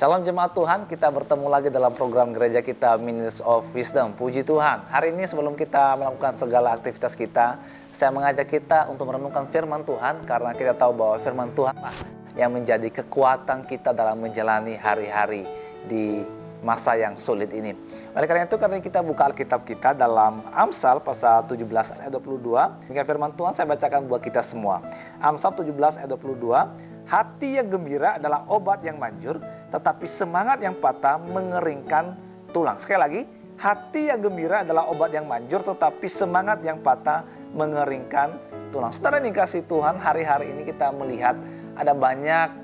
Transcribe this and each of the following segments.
Shalom jemaat Tuhan, kita bertemu lagi dalam program gereja kita Minutes of Wisdom. Puji Tuhan, hari ini sebelum kita melakukan segala aktivitas kita, saya mengajak kita untuk merenungkan firman Tuhan, karena kita tahu bahwa firman Tuhan yang menjadi kekuatan kita dalam menjalani hari-hari di masa yang sulit ini. Oleh karena itu, karena kita buka Alkitab kita dalam Amsal pasal 17 ayat 22, hingga firman Tuhan saya bacakan buat kita semua. Amsal 17 ayat 22, hati yang gembira adalah obat yang manjur, tetapi semangat yang patah mengeringkan tulang. Sekali lagi, hati yang gembira adalah obat yang manjur, tetapi semangat yang patah mengeringkan tulang. Saudara yang dikasihi Tuhan, hari-hari ini kita melihat ada banyak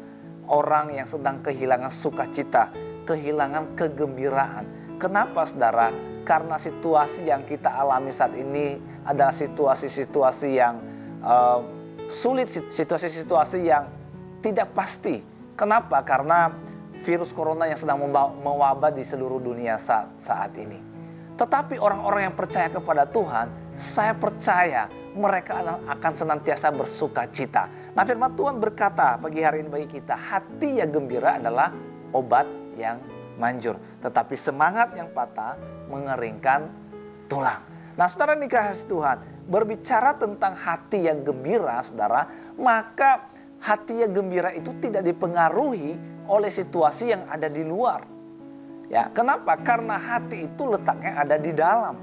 orang yang sedang kehilangan sukacita, kehilangan kegembiraan. Kenapa saudara? Karena situasi yang kita alami saat ini adalah situasi-situasi yang sulit, situasi-situasi yang tidak pasti. Kenapa? Karena virus corona yang sedang mewabah di seluruh dunia saat ini. Tetapi orang-orang yang percaya kepada Tuhan, saya percaya mereka akan senantiasa bersuka cita. Nah, firman Tuhan berkata pagi hari ini bagi kita, hati yang gembira adalah obat yang manjur, tetapi semangat yang patah mengeringkan tulang. Nah, saudara dikasihi Tuhan, berbicara tentang hati yang gembira, saudara, maka hati yang gembira itu tidak dipengaruhi oleh situasi yang ada di luar. Ya, kenapa? Karena hati itu letaknya ada di dalam.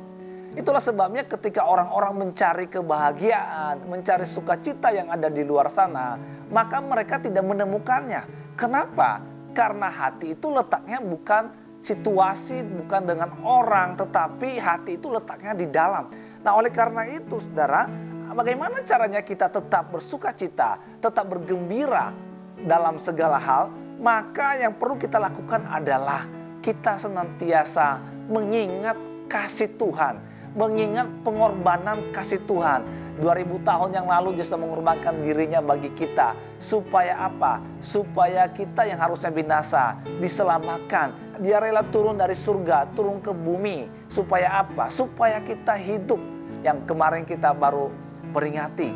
Itulah sebabnya ketika orang-orang mencari kebahagiaan, mencari sukacita yang ada di luar sana, maka mereka tidak menemukannya. Kenapa? Karena hati itu letaknya bukan situasi, bukan dengan orang, tetapi hati itu letaknya di dalam. Nah, oleh karena itu, saudara, bagaimana caranya kita tetap bersukacita, tetap bergembira dalam segala hal? Maka yang perlu kita lakukan adalah kita senantiasa mengingat kasih Tuhan, mengingat pengorbanan kasih Tuhan. 2000 tahun yang lalu dia sudah mengorbankan dirinya bagi kita. Supaya apa? Supaya kita yang harusnya binasa diselamatkan. Dia rela turun dari surga, turun ke bumi. Supaya apa? Supaya kita hidup. Yang kemarin kita baru peringati,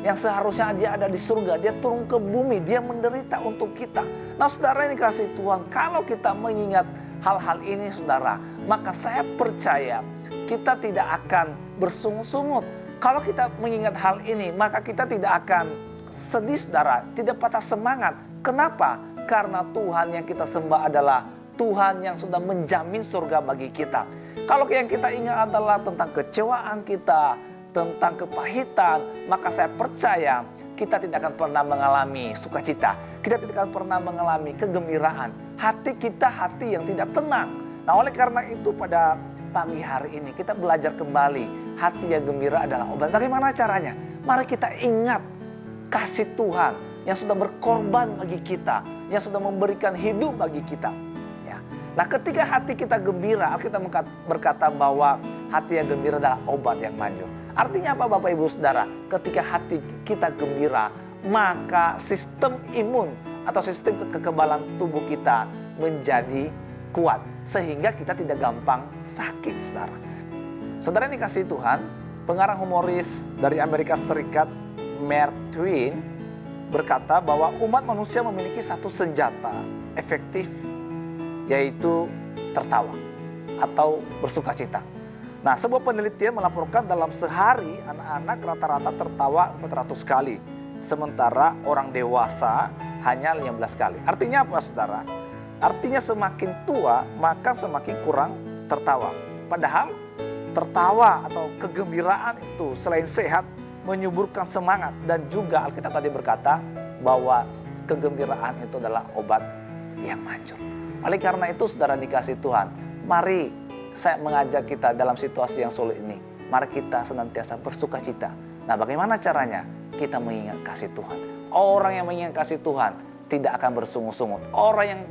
yang seharusnya dia ada di surga, dia turun ke bumi, dia menderita untuk kita. Nah, saudara yang dikasihi Tuhan, kalau kita mengingat hal-hal ini, saudara, maka saya percaya kita tidak akan bersungut-sungut. Kalau kita mengingat hal ini, maka kita tidak akan sedih, saudara, tidak patah semangat. Kenapa? Karena Tuhan yang kita sembah adalah Tuhan yang sudah menjamin surga bagi kita. Kalau yang kita ingat adalah tentang kecewaan kita, tentang kepahitan, maka saya percaya kita tidak akan pernah mengalami sukacita. Kita tidak akan pernah mengalami kegembiraan. Hati kita hati yang tidak tenang. Nah, oleh karena itu pada pagi hari ini kita belajar kembali, hati yang gembira adalah obat. Bagaimana caranya? Mari kita ingat kasih Tuhan yang sudah berkorban bagi kita, yang sudah memberikan hidup bagi kita. Ya. Nah, ketika hati kita gembira, kita berkata bahwa hati yang gembira adalah obat yang manjur. Artinya apa Bapak Ibu Saudara? Ketika hati kita gembira, maka sistem imun atau sistem kekebalan tubuh kita menjadi kuat, sehingga kita tidak gampang sakit, saudara. Saudara yang dikasihi Tuhan, pengarang humoris dari Amerika Serikat, Mark Twain, berkata bahwa umat manusia memiliki satu senjata efektif, yaitu tertawa atau bersukacita. Nah, sebuah penelitian melaporkan dalam sehari anak-anak rata-rata tertawa 400 kali, sementara orang dewasa hanya 15 kali. Artinya apa, saudara? Artinya semakin tua maka semakin kurang tertawa. Padahal tertawa atau kegembiraan itu selain sehat menyuburkan semangat, dan juga Alkitab tadi berkata bahwa kegembiraan itu adalah obat yang manjur. Oleh karena itu, saudara dikasihi Tuhan, mari saya mengajak kita dalam situasi yang sulit ini, mari kita senantiasa bersukacita. Nah, bagaimana caranya? Kita mengingat kasih Tuhan. Orang yang mengingat kasih Tuhan tidak akan bersungut-sungut. Orang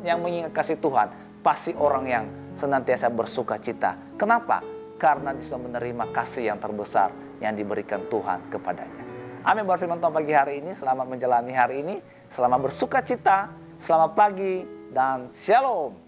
yang mengingat kasih Tuhan pasti orang yang senantiasa bersukacita. Kenapa? Karena dia sudah menerima kasih yang terbesar yang diberikan Tuhan kepadanya. Amin. Berfirman Tuhan pagi hari ini, selamat menjalani hari ini, selamat bersukacita, selamat pagi, dan shalom.